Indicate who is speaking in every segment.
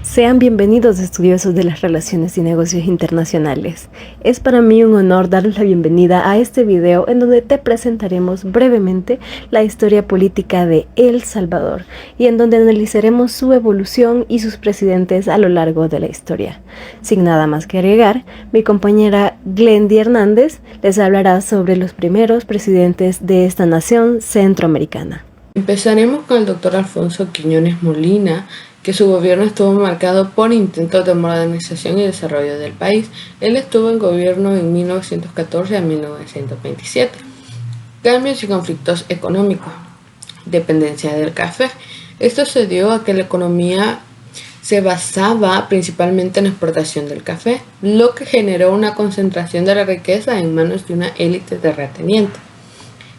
Speaker 1: Sean bienvenidos estudiosos de las relaciones y negocios internacionales. Es para mí un honor darles la bienvenida a este video en donde te presentaremos brevemente la historia política de El Salvador y en donde analizaremos su evolución y sus presidentes a lo largo de la historia. Sin nada más que agregar, mi compañera Glendy Hernández les hablará sobre los primeros presidentes de esta nación centroamericana.
Speaker 2: Empezaremos con el doctor Alfonso Quiñones Molina, que su gobierno estuvo marcado por intentos de modernización y desarrollo del país. Él estuvo en gobierno en 1914 a 1927. Cambios y conflictos económicos. Dependencia del café. Esto se dio a que la economía se basaba principalmente en la exportación del café, lo que generó una concentración de la riqueza en manos de una élite terrateniente.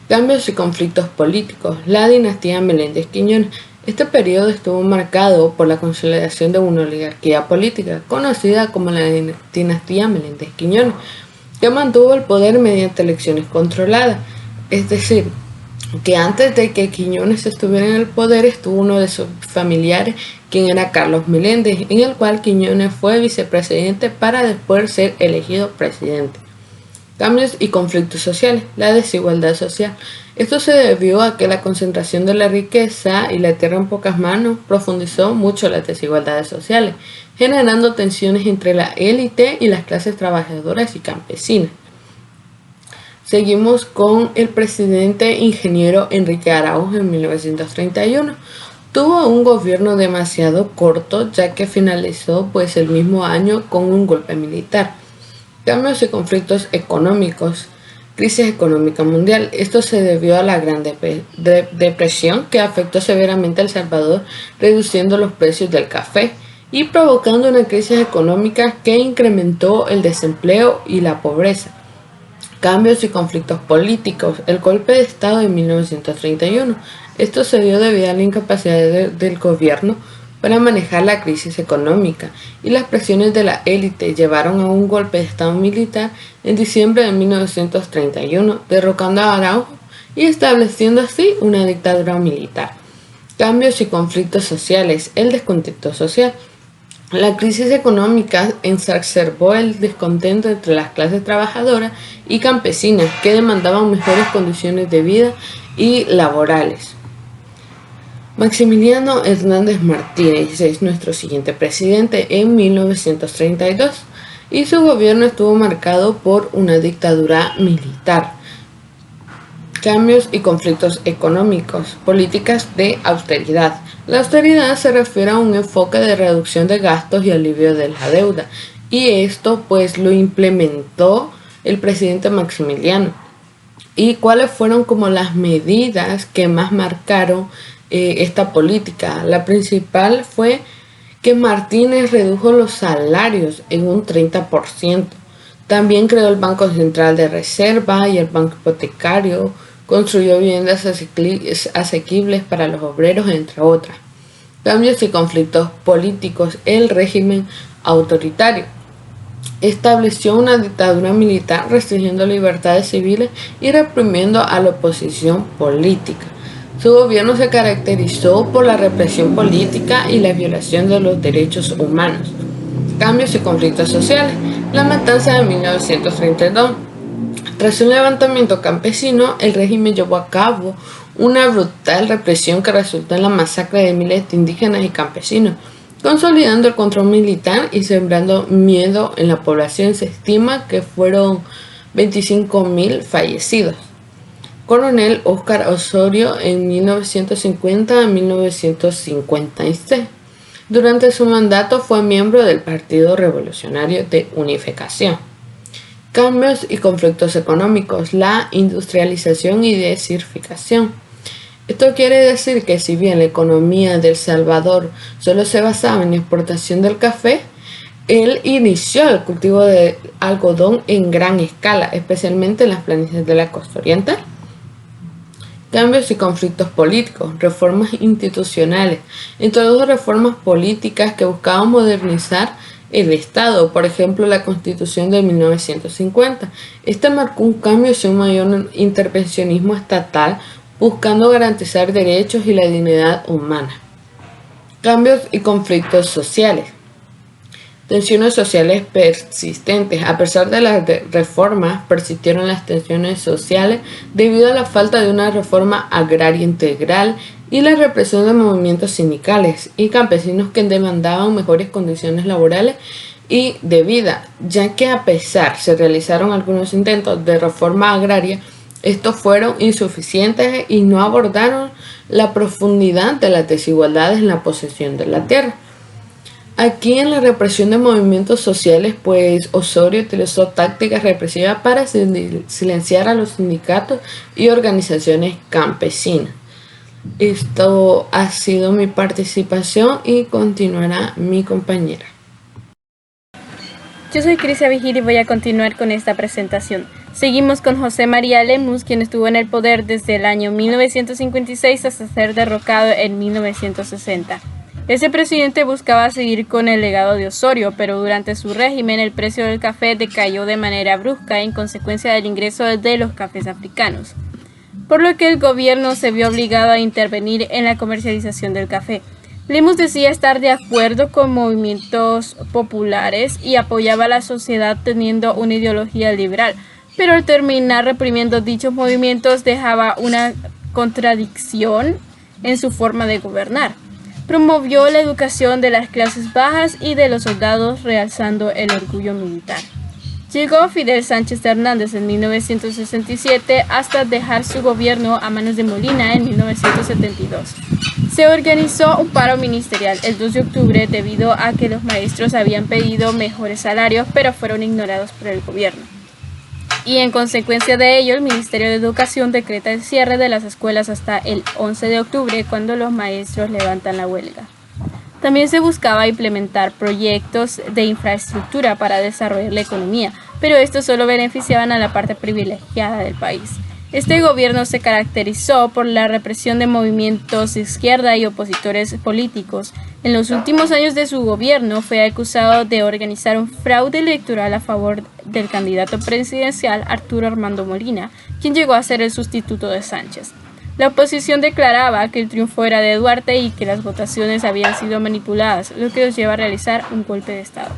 Speaker 2: Cambios y conflictos políticos. La dinastía Meléndez Quiñones. Este periodo estuvo marcado por la consolidación de una oligarquía política conocida como la dinastía Meléndez Quiñones, que mantuvo el poder mediante elecciones controladas. Es decir, que antes de que Quiñones estuviera en el poder estuvo uno de sus familiares, quien era Carlos Meléndez, en el cual Quiñones fue vicepresidente para después ser elegido presidente. Cambios y conflictos sociales. La desigualdad social. Esto se debió a que la concentración de la riqueza y la tierra en pocas manos profundizó mucho las desigualdades sociales, generando tensiones entre la élite y las clases trabajadoras y campesinas. Seguimos con el presidente ingeniero Enrique Araújo en 1931. Tuvo un gobierno demasiado corto, ya que finalizó el mismo año con un golpe militar. Cambios y conflictos económicos. Crisis económica mundial. Esto se debió a la Gran Depresión, que afectó severamente a El Salvador, reduciendo los precios del café y provocando una crisis económica que incrementó el desempleo y la pobreza. Cambios y conflictos políticos. El golpe de Estado de 1931. Esto se dio debido a la incapacidad del gobierno para manejar la crisis económica, y las presiones de la élite llevaron a un golpe de Estado militar en diciembre de 1931, derrocando a Araújo y estableciendo así una dictadura militar. Cambios y conflictos sociales. El descontento social. La crisis económica exacerbó el descontento entre las clases trabajadoras y campesinas, que demandaban mejores condiciones de vida y laborales. Maximiliano Hernández Martínez es nuestro siguiente presidente en 1932 y su gobierno estuvo marcado por una dictadura militar. Cambios y conflictos económicos. Políticas de austeridad. La austeridad se refiere a un enfoque de reducción de gastos y alivio de la deuda, y esto lo implementó el presidente Maximiliano. ¿Y cuáles fueron como las medidas que más marcaron esta política? La principal fue que Martínez redujo los salarios en un 30%. También creó el Banco Central de Reserva y el Banco Hipotecario, construyó viviendas asequibles para los obreros, entre otras. Cambios y conflictos políticos. El régimen autoritario. Estableció una dictadura militar restringiendo libertades civiles y reprimiendo a la oposición política. Su gobierno se caracterizó por la represión política y la violación de los derechos humanos. Cambios y conflictos sociales. La matanza de 1932. Tras un levantamiento campesino, el régimen llevó a cabo una brutal represión que resultó en la masacre de miles de indígenas y campesinos, consolidando el control militar y sembrando miedo en la población. Se estima que fueron 25.000 fallecidos. Coronel Óscar Osorio en 1950 a 1956. Durante su mandato fue miembro del Partido Revolucionario de Unificación. Cambios y conflictos económicos. La industrialización y desertificación. Esto quiere decir que si bien la economía de El Salvador solo se basaba en la exportación del café, él inició el cultivo de algodón en gran escala, especialmente en las planicies de la costa oriental. Cambios y conflictos políticos. Reformas institucionales. Introdujo reformas políticas que buscaban modernizar el Estado, por ejemplo la Constitución de 1950. Esta marcó un cambio hacia un mayor intervencionismo estatal, buscando garantizar derechos y la dignidad humana. Cambios y conflictos sociales. Tensiones sociales persistentes. A pesar de las reformas, persistieron las tensiones sociales debido a la falta de una reforma agraria integral y la represión de movimientos sindicales y campesinos que demandaban mejores condiciones laborales y de vida, ya que a pesar se realizaron algunos intentos de reforma agraria, estos fueron insuficientes y no abordaron la profundidad de las desigualdades en la posesión de la tierra. Aquí en la represión de movimientos sociales, pues Osorio utilizó tácticas represivas para silenciar a los sindicatos y organizaciones campesinas. Esto ha sido mi participación y continuará mi compañera.
Speaker 3: Yo soy Crisia Vigil y voy a continuar con esta presentación. Seguimos con José María Lemus, quien estuvo en el poder desde el año 1956 hasta ser derrocado en 1960. Ese presidente buscaba seguir con el legado de Osorio, pero durante su régimen el precio del café decayó de manera brusca en consecuencia del ingreso de los cafés africanos, por lo que el gobierno se vio obligado a intervenir en la comercialización del café. Lemus decía estar de acuerdo con movimientos populares y apoyaba a la sociedad teniendo una ideología liberal, pero al terminar reprimiendo dichos movimientos dejaba una contradicción en su forma de gobernar. Promovió la educación de las clases bajas y de los soldados, realzando el orgullo militar. Llegó Fidel Sánchez Hernández en 1967 hasta dejar su gobierno a manos de Molina en 1972. Se organizó un paro ministerial el 2 de octubre debido a que los maestros habían pedido mejores salarios, pero fueron ignorados por el gobierno. Y en consecuencia de ello, el Ministerio de Educación decreta el cierre de las escuelas hasta el 11 de octubre, cuando los maestros levantan la huelga. También se buscaba implementar proyectos de infraestructura para desarrollar la economía, pero estos solo beneficiaban a la parte privilegiada del país. Este gobierno se caracterizó por la represión de movimientos de izquierda y opositores políticos. En los últimos años de su gobierno fue acusado de organizar un fraude electoral a favor del candidato presidencial Arturo Armando Molina, quien llegó a ser el sustituto de Sánchez. La oposición declaraba que el triunfo era de Duarte y que las votaciones habían sido manipuladas, lo que los lleva a realizar un golpe de Estado.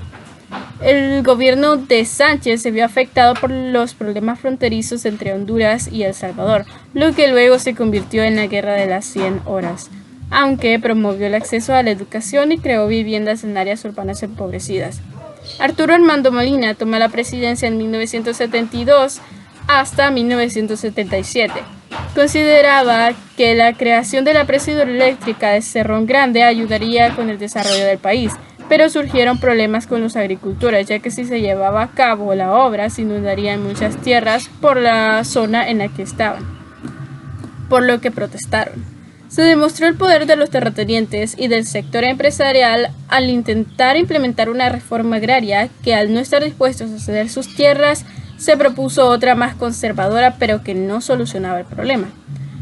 Speaker 3: El gobierno de Sánchez se vio afectado por los problemas fronterizos entre Honduras y El Salvador, lo que luego se convirtió en la Guerra de las 100 horas, aunque promovió el acceso a la educación y creó viviendas en áreas urbanas empobrecidas. Arturo Armando Molina toma la presidencia en 1972 hasta 1977. Consideraba que la creación de la presa hidroeléctrica de Cerrón Grande ayudaría con el desarrollo del país, pero surgieron problemas con los agricultores, ya que si se llevaba a cabo la obra se inundarían muchas tierras por la zona en la que estaban, por lo que protestaron. Se demostró el poder de los terratenientes y del sector empresarial al intentar implementar una reforma agraria que, al no estar dispuestos a ceder sus tierras, se propuso otra más conservadora, pero que no solucionaba el problema.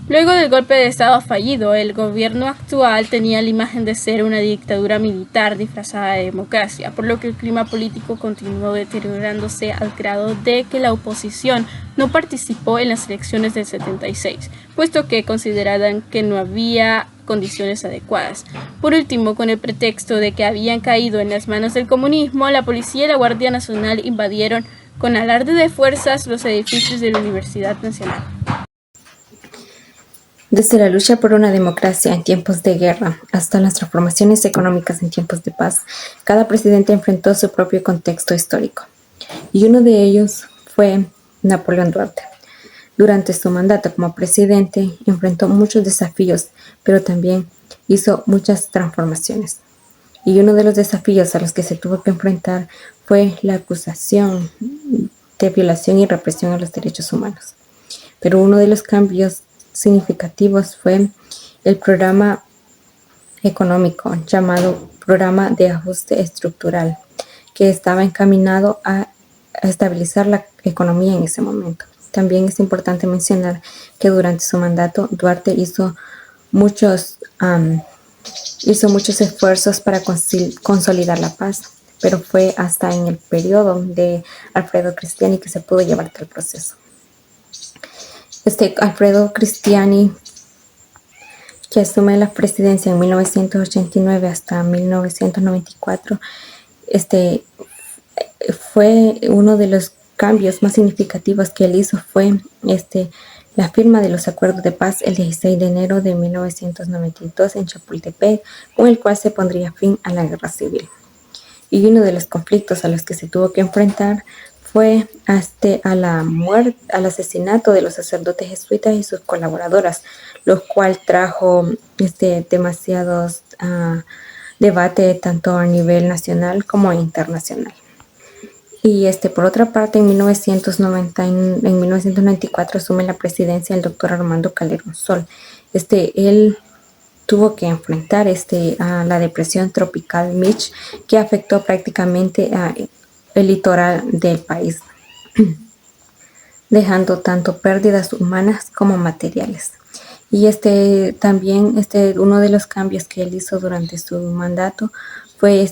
Speaker 3: Luego del golpe de Estado fallido, el gobierno actual tenía la imagen de ser una dictadura militar disfrazada de democracia, por lo que el clima político continuó deteriorándose al grado de que la oposición no participó en las elecciones del 76, puesto que consideraban que no había condiciones adecuadas. Por último, con el pretexto de que habían caído en las manos del comunismo, la policía y la Guardia Nacional invadieron con alarde de fuerzas los edificios de la Universidad Nacional.
Speaker 1: Desde la lucha por una democracia en tiempos de guerra hasta las transformaciones económicas en tiempos de paz, cada presidente enfrentó su propio contexto histórico. Y uno de ellos fue Napoleón Duarte. Durante su mandato como presidente enfrentó muchos desafíos, pero también hizo muchas transformaciones. Y uno de los desafíos a los que se tuvo que enfrentar fue la acusación de violación y represión a los derechos humanos. Pero uno de los cambios significativos fue el programa económico llamado Programa de Ajuste Estructural, que estaba encaminado a estabilizar la economía en ese momento. También es importante mencionar que durante su mandato Duarte hizo muchos esfuerzos para consolidar la paz, pero fue hasta en el periodo de Alfredo Cristiani que se pudo llevar tal proceso. Alfredo Cristiani
Speaker 4: que asume la presidencia en 1989 hasta 1994, fue uno de los cambios más significativos que él hizo fue la firma de los acuerdos de paz el 16 de enero de 1992 en Chapultepec, con el cual se pondría fin a la guerra civil. Y uno de los conflictos a los que se tuvo que enfrentar fue al asesinato de los sacerdotes jesuitas y sus colaboradoras, lo cual trajo demasiados debate tanto a nivel nacional como internacional. Y por otra parte, en 1994 asume la presidencia el doctor Armando Calderón Sol. Él tuvo que enfrentar a la depresión tropical Mitch, que afectó prácticamente el litoral del país, dejando tanto pérdidas humanas como materiales. Y también uno de los cambios que él hizo durante su mandato fue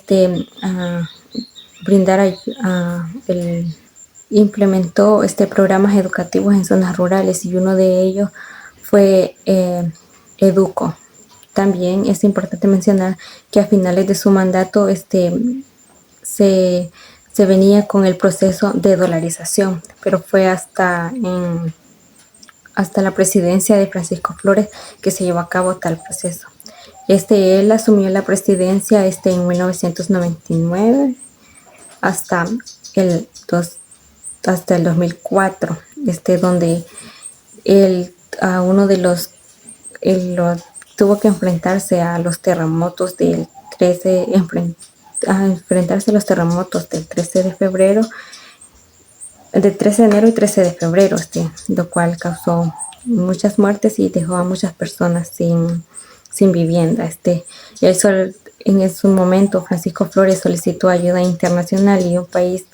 Speaker 4: implementó programas educativos en zonas rurales, y uno de ellos fue Educo. También es importante mencionar que a finales de su mandato se venía con el proceso de dolarización, pero fue hasta la presidencia de Francisco Flores que se llevó a cabo tal proceso. Él asumió la presidencia en 1999 hasta el 2004, donde él tuvo que enfrentarse a los terremotos del 13 de febrero, del 13 de enero y 13 de febrero, lo cual causó muchas muertes y dejó a muchas personas sin vivienda. En su momento, Francisco Flores solicitó ayuda internacional, y el país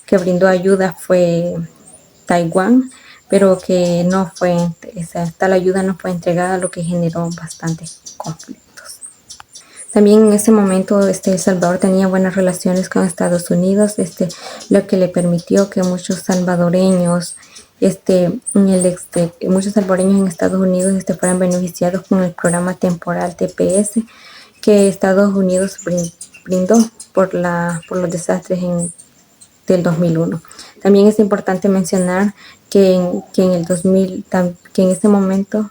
Speaker 4: que brindó ayuda fue Taiwán, pero que no fue, tal ayuda no fue entregada, lo que generó bastantes conflictos. También en ese momento El Salvador tenía buenas relaciones con Estados Unidos, lo que le permitió que muchos salvadoreños en Estados Unidos fueran beneficiados con el programa temporal TPS que Estados Unidos brindó por los desastres del 2001. También es importante mencionar que en ese momento,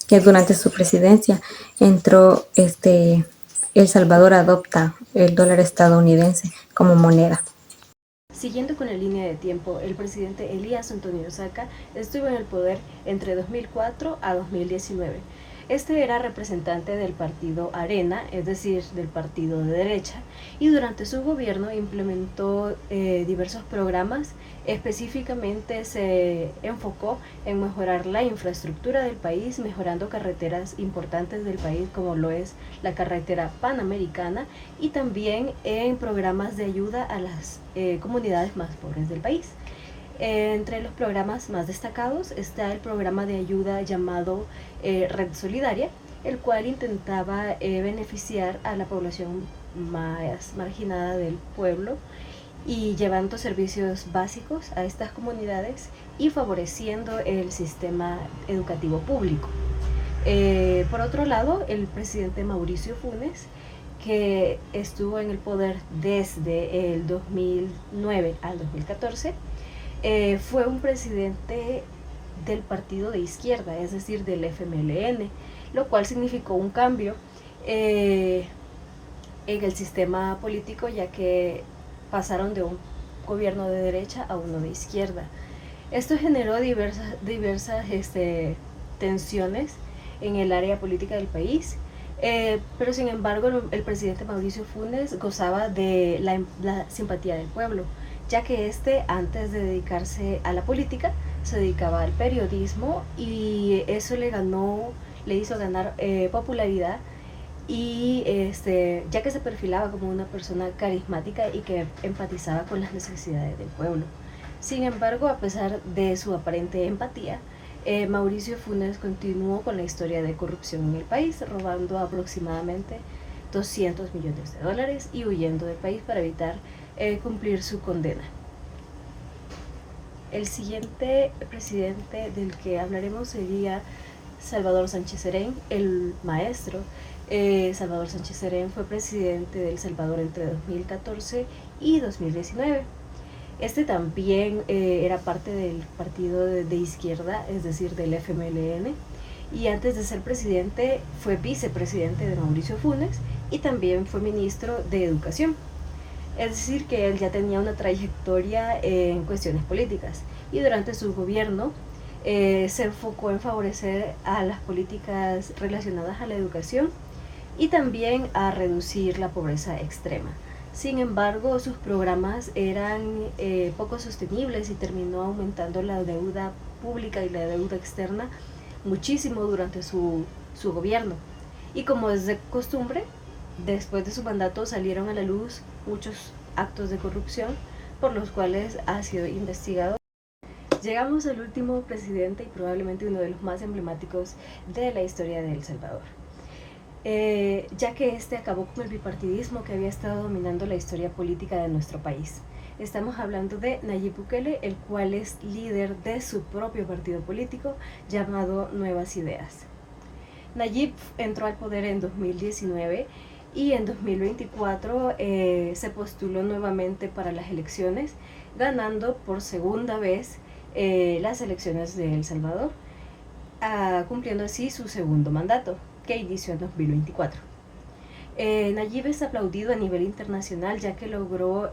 Speaker 4: que durante su presidencia, entró El Salvador adopta el dólar estadounidense como moneda.
Speaker 1: Siguiendo con la línea de tiempo, el presidente Elías Antonio Saca estuvo en el poder entre 2004 a 2019. Era representante del partido Arena, es decir, del partido de derecha, y durante su gobierno implementó diversos programas. Específicamente se enfocó en mejorar la infraestructura del país, mejorando carreteras importantes del país como lo es la carretera Panamericana, y también en programas de ayuda a las comunidades más pobres del país. Entre los programas más destacados está el programa de ayuda llamado Red Solidaria, el cual intentaba beneficiar a la población más marginada del pueblo y llevando servicios básicos a estas comunidades y favoreciendo el sistema educativo público. Por otro lado, el presidente Mauricio Funes, que estuvo en el poder desde el 2009 al 2014, fue un presidente del partido de izquierda, es decir, del FMLN, lo cual significó un cambio en el sistema político, ya que pasaron de un gobierno de derecha a uno de izquierda. Esto generó diversas tensiones en el área política del país, pero sin embargo el presidente Mauricio Funes gozaba de la simpatía del pueblo, ya que antes de dedicarse a la política se dedicaba al periodismo, y eso le hizo ganar popularidad, y ya que se perfilaba como una persona carismática y que empatizaba con las necesidades del pueblo. Sin embargo, a pesar de su aparente empatía, Mauricio Funes continuó con la historia de corrupción en el país, robando aproximadamente $200 millones y huyendo del país para evitar cumplir su condena. El siguiente presidente del que hablaremos sería Salvador Sánchez Serén, el maestro. Salvador Sánchez Serén fue presidente de El Salvador entre 2014 y 2019. Este también era parte del partido de izquierda, es decir, del FMLN, y antes de ser presidente fue vicepresidente de Mauricio Funes y también fue ministro de Educación. Es decir, que él ya tenía una trayectoria en cuestiones políticas y durante su gobierno se enfocó en favorecer a las políticas relacionadas a la educación y también a reducir la pobreza extrema. Sin embargo, sus programas eran poco sostenibles y terminó aumentando la deuda pública y la deuda externa muchísimo durante su gobierno. Y como es de costumbre, después de su mandato salieron a la luz muchos actos de corrupción por los cuales ha sido investigado. Llegamos al último presidente y probablemente uno de los más emblemáticos de la historia de El Salvador. Ya que este acabó con el bipartidismo que había estado dominando la historia política de nuestro país. Estamos hablando de Nayib Bukele, el cual es líder de su propio partido político llamado Nuevas Ideas. Nayib entró al poder en 2019 y en 2024 se postuló nuevamente para las elecciones, ganando por segunda vez las elecciones de El Salvador, cumpliendo así su segundo mandato, que inició en 2024. Nayib es aplaudido a nivel internacional ya que logró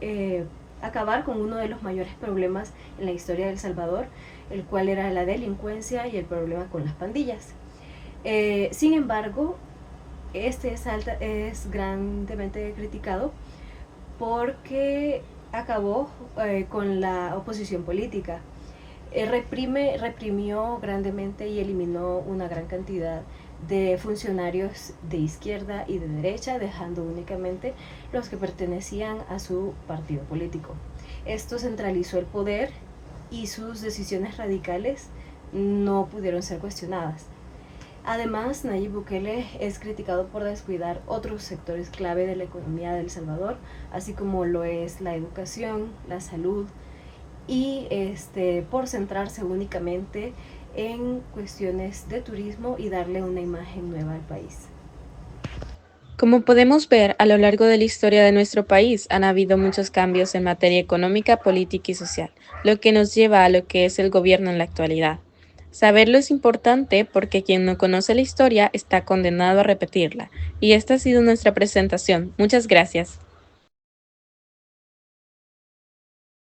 Speaker 1: acabar con uno de los mayores problemas en la historia de El Salvador, el cual era la delincuencia y el problema con las pandillas. Sin embargo, este es grandemente criticado porque acabó con la oposición política. Reprimió grandemente y eliminó una gran cantidad de funcionarios de izquierda y de derecha, dejando únicamente los que pertenecían a su partido político. Esto centralizó el poder y sus decisiones radicales no pudieron ser cuestionadas. Además, Nayib Bukele es criticado por descuidar otros sectores clave de la economía de El Salvador, así como lo es la educación, la salud, y por centrarse únicamente en cuestiones de turismo y darle una imagen nueva al país.
Speaker 3: Como podemos ver, a lo largo de la historia de nuestro país han habido muchos cambios en materia económica, política y social, lo que nos lleva a lo que es el gobierno en la actualidad. Saberlo es importante porque quien no conoce la historia está condenado a repetirla. Y esta ha sido nuestra presentación. Muchas gracias.